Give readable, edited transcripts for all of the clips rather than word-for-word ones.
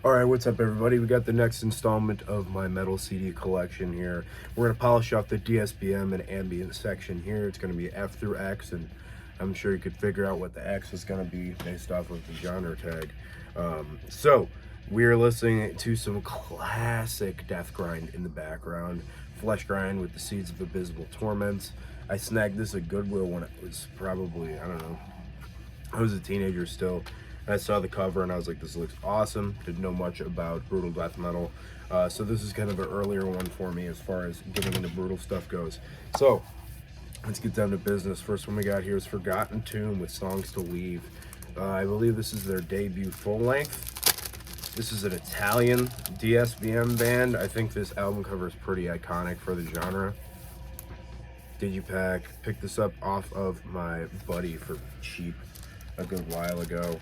Alright, what's up everybody? We got the next installment of my metal CD collection here. We're going to polish off the DSBM and Ambient section here. It's going to be F through X, and I'm sure you could figure out what the X is going to be based off of the genre tag. So, we're listening to some classic death grind in the background. Flesh grind with the Seeds of Abysmal Torments. I snagged this at Goodwill when it was probably, I don't know, I was a teenager still. I saw the cover and I was like, this looks awesome. Didn't know much about brutal death metal. So this is kind of an earlier one for me as far as getting into brutal stuff goes. So let's get down to business. First one we got here is Forgotten Tomb with Songs to Leave. I believe this is their debut full length. This is an Italian DSBM band. I think this album cover is pretty iconic for the genre. Digipack, picked this up off of my buddy for cheap a good while ago.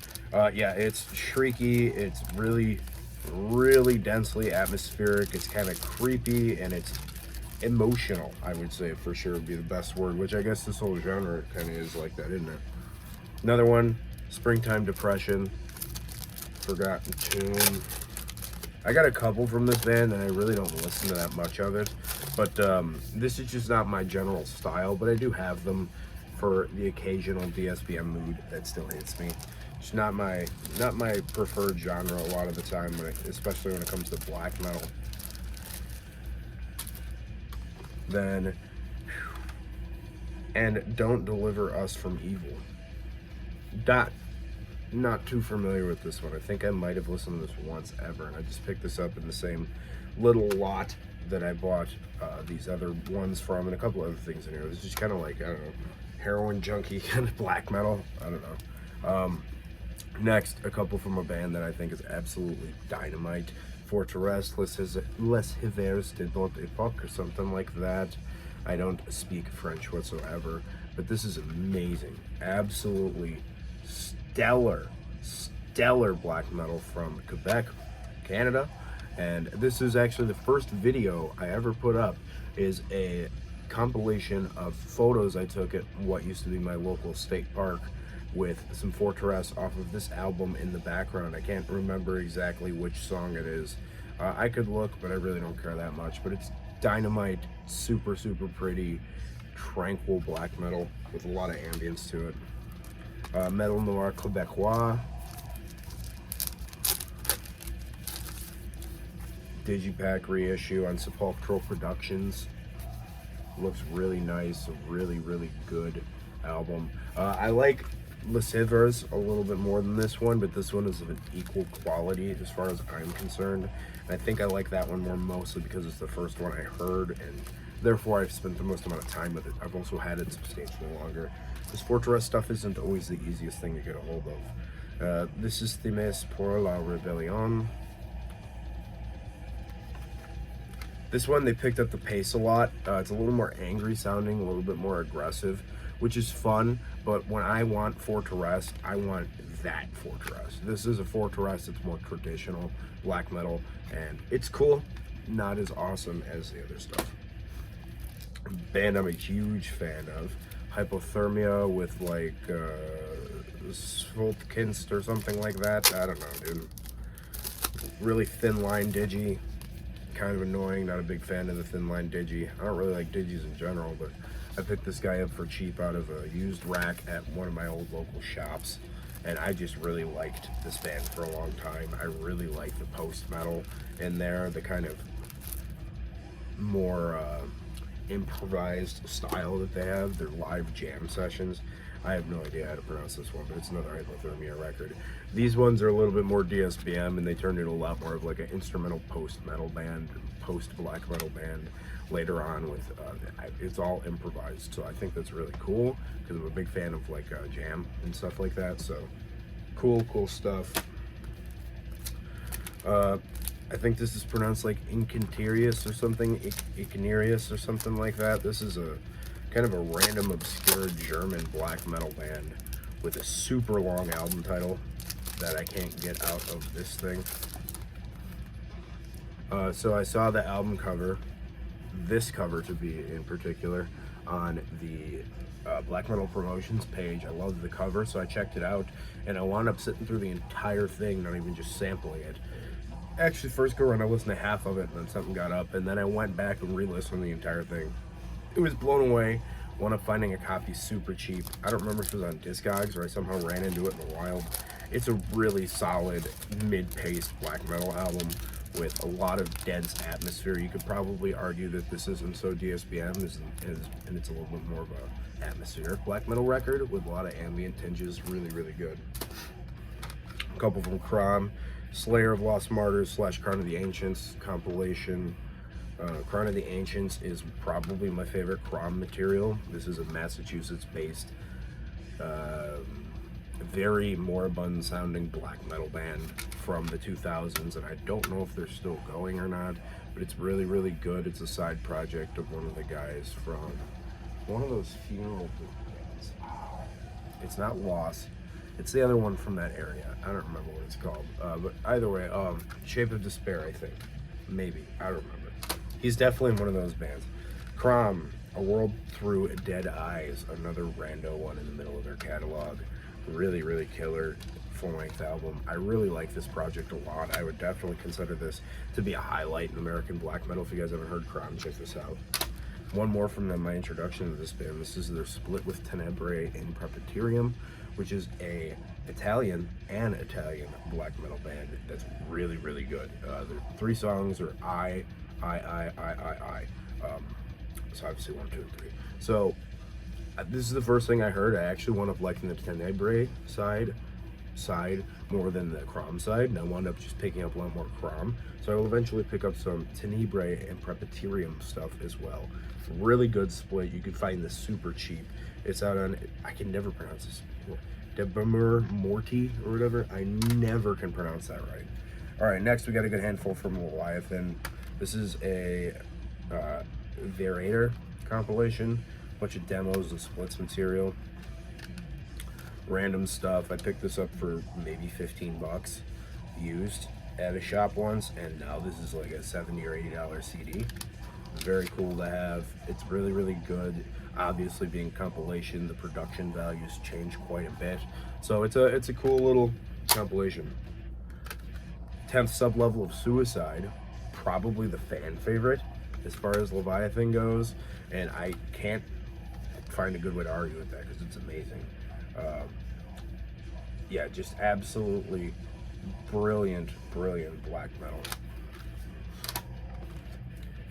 Yeah, it's shrieky, it's really densely atmospheric, it's kind of creepy, and it's emotional, I would say, for sure would be the best word, which I guess this whole genre kind of is like that, isn't it? Another one, Springtime Depression, Forgotten Tomb. I got a couple from this band and I really don't listen to that much of it, but this is just not my general style, but I do have them for the occasional DSBM mood that still hits me. It's not my preferred genre a lot of the time, especially when it comes to black metal. Then, and Don't Deliver Us from Evil. Not too familiar with this one. I think I might have listened to this once ever, and I just picked this up in the same little lot that I bought these other ones from, and a couple other things in here. It's just kind of like, I don't know, heroin junkie kind of black metal. I don't know. Next, a couple from a band that I think is absolutely dynamite. Fortress, Les Hivers de Notre Époque, or something like that. I don't speak French whatsoever, but this is amazing. Absolutely stellar black metal from Quebec, Canada. And this is actually the first video I ever put up, is a compilation of photos I took at what used to be my local state park with some Fortress off of this album in the background. I can't remember exactly which song it is. I could look, but I really don't care that much. But it's dynamite, super pretty, tranquil black metal with a lot of ambience to it. Metal Noir Quebecois. Digipack reissue on Sepulchral Productions. Looks really nice, a really good album. I like Les Hivers a little bit more than this one, but this one is of an equal quality as far as I'm concerned. And I think I like that one more mostly because it's the first one I heard, and therefore I've spent the most amount of time with it. I've also had it substantially longer. This Fortress stuff isn't always the easiest thing to get a hold of. This is Themes pour la Rebellion. This one, they picked up the pace a lot. It's a little more angry sounding, a little bit more aggressive, which is fun, but when I want Fortress, I want that Fortress. This is a Fortress that's more traditional black metal, and it's cool, not as awesome as the other stuff. Band I'm a huge fan of, Hypothermia with like Svoltkinst or something like that. I don't know, dude. Really thin line digi. Kind of annoying, not a big fan of the thin line digi. I don't really like digis in general, but I picked this guy up for cheap out of a used rack at one of my old local shops, and I just really liked this band for a long time. I really like the post metal in there, the kind of more improvised style that they have, their live jam sessions. I have no idea how to pronounce this one, but it's another Hypothermia record. These ones are a little bit more DSBM, and they turned into a lot more of like an instrumental post-metal band, post-black metal band later on with, it's all improvised. So I think that's really cool, because I'm a big fan of like jam and stuff like that, so cool stuff. I think this is pronounced like Incanterius or something, Icanerius or something like that. This is a kind of a random obscure German black metal band with a super long album title that I can't get out of this thing. So I saw the album cover, this cover to be in particular, on the Black Metal Promotions page. I loved the cover, so I checked it out, and I wound up sitting through the entire thing, not even just sampling it. actually first go around I listened to half of it and then something got up, and then I went back and re-listened to the entire thing. It was blown away. Wound up finding a copy super cheap. I don't remember if it was on Discogs or I somehow ran into it in the wild. It's a really solid mid-paced black metal album with a lot of dense atmosphere. You could probably argue that this isn't so DSBM, and it's a little bit more of a atmospheric black metal record with a lot of ambient tinges. Really, really good. A couple from Crom, Slayer of Lost Martyrs / Crown of the Ancients compilation. Crown of the Ancients is probably my favorite Crom material. This is a Massachusetts-based, very moribund sounding black metal band from the 2000s, and I don't know if they're still going or not, but it's really, really good. It's a side project of one of the guys from one of those funeral bands. It's not Lost. It's the other one from that area. I don't remember what it's called. But either way, Shape of Despair, I think. Maybe. I don't remember. He's definitely one of those bands. Crom, A World Through Dead Eyes, another rando one in the middle of their catalog. Really, really killer full-length album. I really like this project a lot. I would definitely consider this to be a highlight in American black metal. If you guys haven't heard Crom, check this out. One more from them, my introduction to this band. This is their split with Tenebrae in Prepaterium, which is a Italian black metal band that's really, really good. Their 3 songs are I. So obviously 1, 2, and 3. So this is the first thing I heard. I actually wound up liking the Tenebrae side more than the Crom side, and I wound up just picking up a lot more Crom. So I will eventually pick up some Tenebrae and Prepaterium stuff as well. Really good split. You can find this super cheap. It's out on, I can never pronounce this, DSBM Morty or whatever. I never can pronounce that right. All right, next we got a good handful from Leviathan. This is a Variator compilation, bunch of demos and splits material, random stuff. I picked this up for maybe 15 bucks used at a shop once, and now this is like a $70 or $80 CD. Very cool to have. It's really, really good. Obviously, being compilation, the production values change quite a bit, so it's a cool little compilation. 10th Sublevel of Suicide, probably the fan favorite as far as Leviathan goes, and I can't find a good way to argue with that because it's amazing. Yeah, just absolutely brilliant black metal.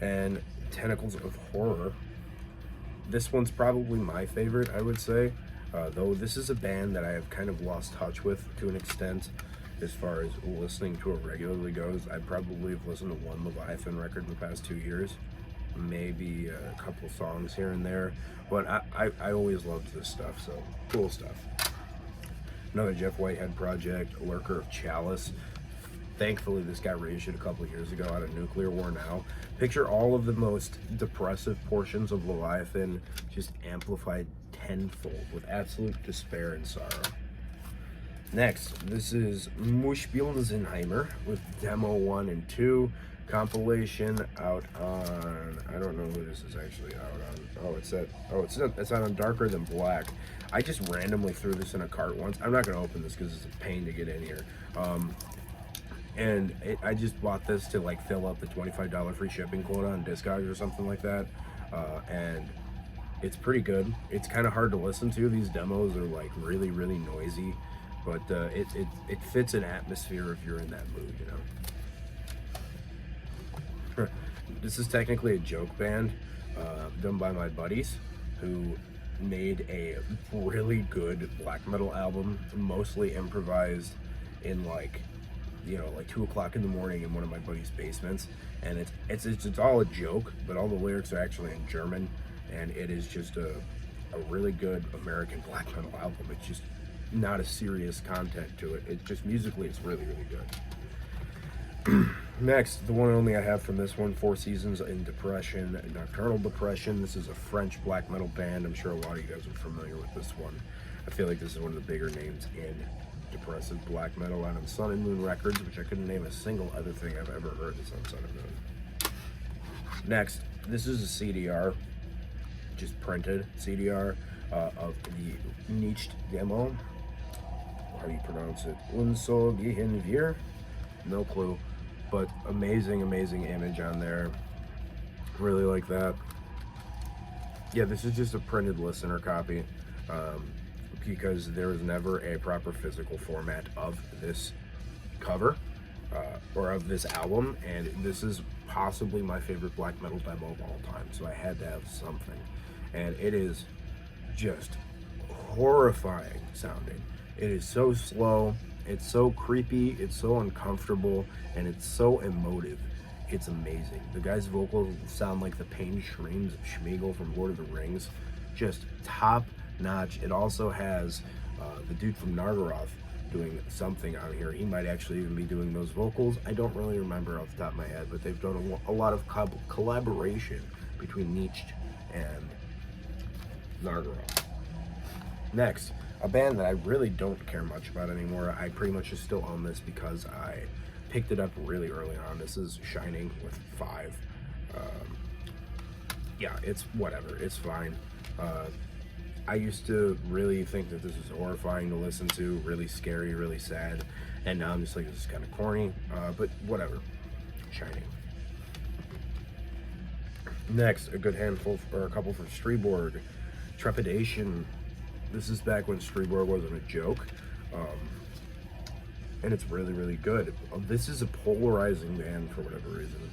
And Tentacles of Horror. This one's probably my favorite, I would say, though this is a band that I have kind of lost touch with to an extent as far as listening to it regularly goes. I probably have listened to one Leviathan record in the past 2 years, maybe a couple songs here and there, but I always loved this stuff, so cool stuff. Another Jeff Whitehead project, Lurker of Chalice. Thankfully, this got reissued a couple years ago out of Nuclear War Now. Picture all of the most depressive portions of Leviathan just amplified tenfold with absolute despair and sorrow. Next, this is Mushbilzenheimer with Demo 1 and 2 compilation out on, I don't know who this is actually out on. It's out on Darker Than Black. I just randomly threw this in a cart once. I'm not going to open this because it's a pain to get in here. I just bought this to like fill up the $25 free shipping quota on Discogs or something like that, and it's pretty good. It's kind of hard to listen to. These demos are like really, really noisy, but it fits an atmosphere if you're in that mood, you know. This is technically a joke band done by my buddies who made a really good black metal album, mostly improvised in like 2 o'clock in the morning in one of my buddy's basements, and it's all a joke, but all the lyrics are actually in German, and it is just a really good American black metal album. It's just not a serious content to it. It's just musically, it's really, really good. Next, the one and only I have from this one, 4 Seasons in Depression, Nocturnal Depression. This is a French black metal band. I'm sure a lot of you guys are familiar with this one. I feel like this is one of the bigger names in depressive black metal out on Sun and Moon Records, which I couldn't name a single other thing I've ever heard that's on Sun and Moon. Next, this is a CDR, just printed CDR of the Niched demo. How do you pronounce it? Unso Gehen Wir? No clue. but amazing image on there. Really like that. Yeah, this is just a printed listener copy, because there was never a proper physical format of this cover, or of this album, and this is possibly my favorite black metal demo of all time, so I had to have something. And it is just horrifying sounding. It is so slow, it's so creepy, it's so uncomfortable, and it's so emotive. It's amazing. The guy's vocals sound like the pain screams of Schmeagol from Lord of the Rings. Just top notch. It also has the dude from Nargothrond doing something on here. He might actually even be doing those vocals. I don't really remember off the top of my head, but they've done a lot of collaboration between Nietzsche and Nargothrond. Next, a band that I really don't care much about anymore. I pretty much just still own this because I picked it up really early on. This is Shining with 5. Yeah, it's whatever. It's fine. I used to really think that this was horrifying to listen to, really scary, really sad, and now I'm just like, this is kind of corny, but whatever. Shining. Next, a good handful, or a couple for Streamgoat. Trepidation. This is back when Streamgoat wasn't a joke, and it's really good. This is a polarizing band for whatever reason,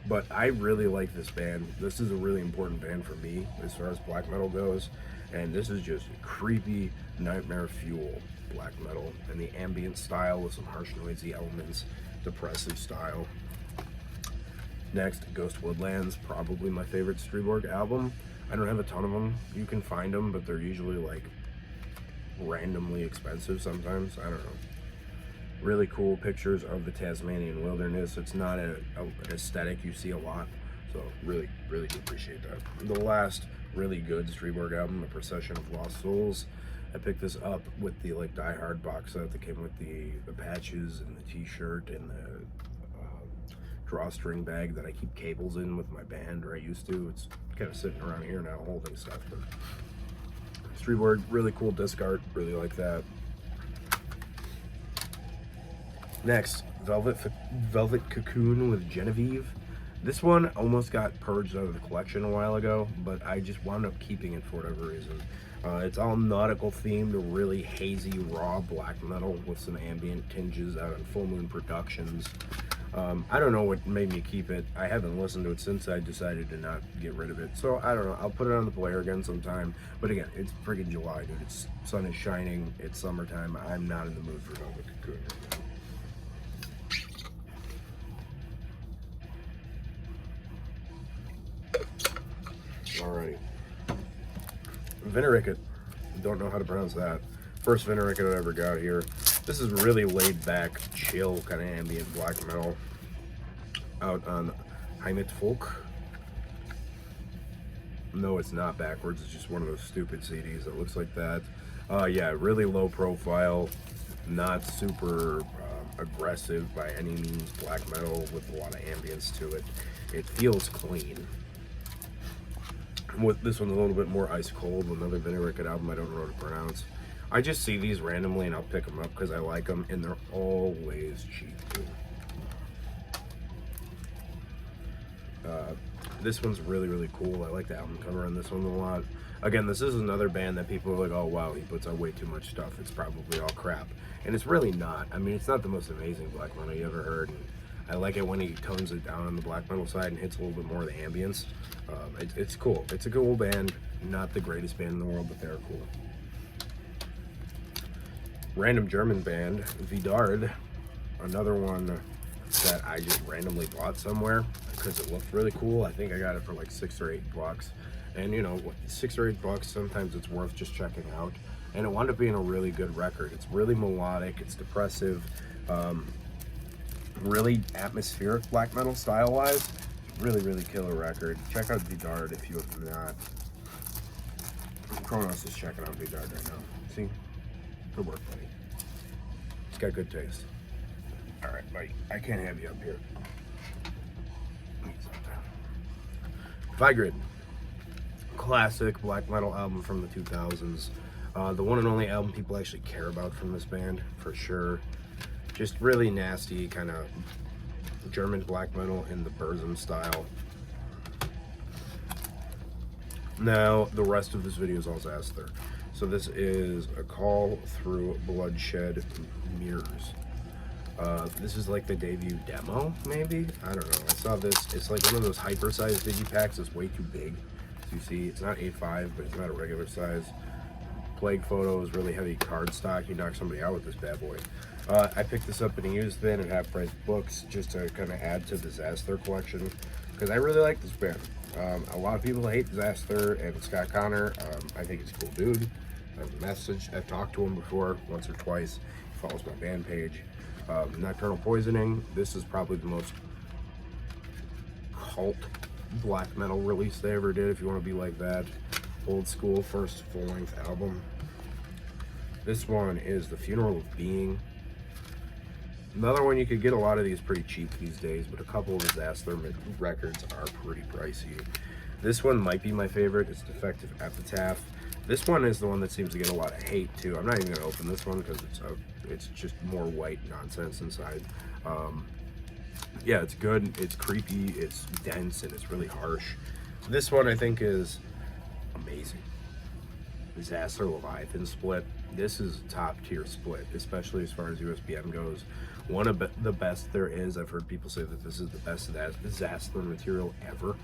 but I really like this band. This is a really important band for me as far as black metal goes, and this is just creepy nightmare fuel black metal and the ambient style with some harsh noisy elements, depressive style. Next, Ghost Woodlands, probably my favorite Streamgoat album. I don't have a ton of them. You can find them, but they're usually like randomly expensive sometimes. I don't know. Really cool pictures of the Tasmanian wilderness. It's not an aesthetic you see a lot, so really do appreciate that. The last really good Streamgoat album, A Procession of Lost Souls. I picked this up with the like Die Hard box set that came with the patches and the t-shirt and the drawstring bag that I keep cables in with my band, or I used to. It's kind of sitting around here now holding stuff, but Streamgoat, really cool disc art, really like that. Next, Velvet Cocoon with Genevieve. This one almost got purged out of the collection a while ago, but I just wound up keeping it for whatever reason. It's all nautical themed, really hazy, raw black metal with some ambient tinges out on Full Moon Productions. I don't know what made me keep it. I haven't listened to it since I decided to not get rid of it. So I don't know. I'll put it on the player again sometime. But again, it's freaking July, dude. It's sun is shining. It's summertime. I'm not in the mood for Velvet Cocoon right now. Alrighty. Vinericket. Don't know how to pronounce that. First Vinericket I ever got here. This is really laid back, chill, kind of ambient black metal out on Heimat Folk. No, it's not backwards. It's just one of those stupid CDs that looks like that. Yeah, really low profile, not super aggressive by any means black metal with a lot of ambience to it. It feels clean. With this one's a little bit more ice cold. Another Vinericket album I don't know how to pronounce. I just see these randomly and I'll pick them up because I like them, and they're always cheap too. This one's really cool. I like the album cover on this one a lot. Again, this is another band that people are like, oh wow, he puts out way too much stuff. It's probably all crap. And it's really not. I mean, it's not the most amazing black metal you ever heard. And I like it when he tones it down on the black metal side and hits a little bit more of the ambience. It's cool. It's a cool band. Not the greatest band in the world, but they're cool. Random German band, Vidard. Another one that I just randomly bought somewhere because it looked really cool. I think I got it for like $6 or $8. And you know, $6 or $8, sometimes it's worth just checking out. And it wound up being a really good record. It's really melodic, it's depressive, really atmospheric black metal style-wise. Really killer record. Check out Vidard if you have not. Kronos is checking out Vidard right now. See? Good work, buddy. It's got good taste. Alright, buddy. I can't have you up here. Vigrid. Classic black metal album from the 2000s. The one and only album people actually care about from this band, for sure. Just really nasty, kind of German black metal in the Burzum style. Now, the rest of this video is all Xasthur. So this is A Call Through Bloodshed Mirrors. This is like the debut demo, maybe? I don't know. I saw this. It's like one of those hyper-sized digipacks. It's way too big. As you see, it's not A5, but it's not a regular size. Plague photos, really heavy cardstock. You knock somebody out with this bad boy. I picked this up in a used bin and half-price books just to kind of add to the Xasthur collection because I really like this band. A lot of people hate Xasthur and Scott Connor. I think he's a cool dude. I've talked to him before, once or twice. He follows my band page. Nocturnal Poisoning. This is probably the most cult black metal release they ever did, if you want to be like that. Old school, first full-length album. This one is The Funeral of Being. Another one, you could get a lot of these pretty cheap these days, but a couple of his Xasthur records are pretty pricey. This one might be my favorite. It's Defective Epitaph. This one is the one that seems to get a lot of hate too. I'm not even gonna open this one because it's just more white nonsense inside. Yeah, it's good. It's creepy. It's dense and it's really harsh. This one I think is amazing. Xasthur Leviathan split. This is a top tier split, especially as far as USBM goes. One of the best there is. I've heard people say that this is the best Xasthur material ever,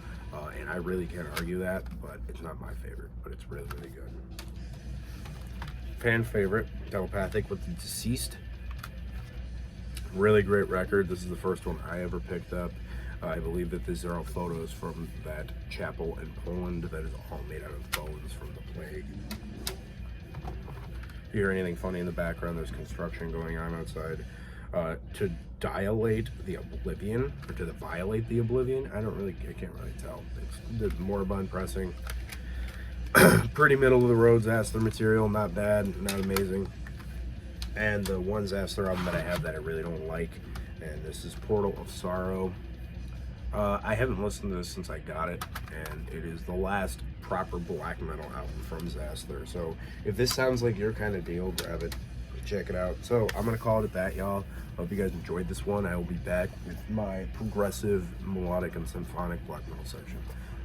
and I really can't argue that, but it's not my favorite, but it's really, really good. Fan favorite, Telepathic with the Deceased. Really great record. This is the first one I ever picked up. I believe that these are all photos from that chapel in Poland that is all made out of bones from the plague. If you hear anything funny in the background, there's construction going on outside. To dilate the oblivion, or to violate the oblivion, I can't really tell. It's the moribund pressing. Pretty middle of the road Xasthur material, not bad, not amazing. And the one Xasthur album that I have that I really don't like, and this is Portal of Sorrow. I haven't listened to this since I got it, and it is the last proper black metal album from Xasthur. So if this sounds like your kind of deal, grab it, check it out. So I'm gonna call it at that, y'all. Hope you guys enjoyed this one. I will be back with my progressive, melodic, and symphonic black metal section.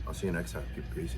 I'll see you next time. Keep it greasy.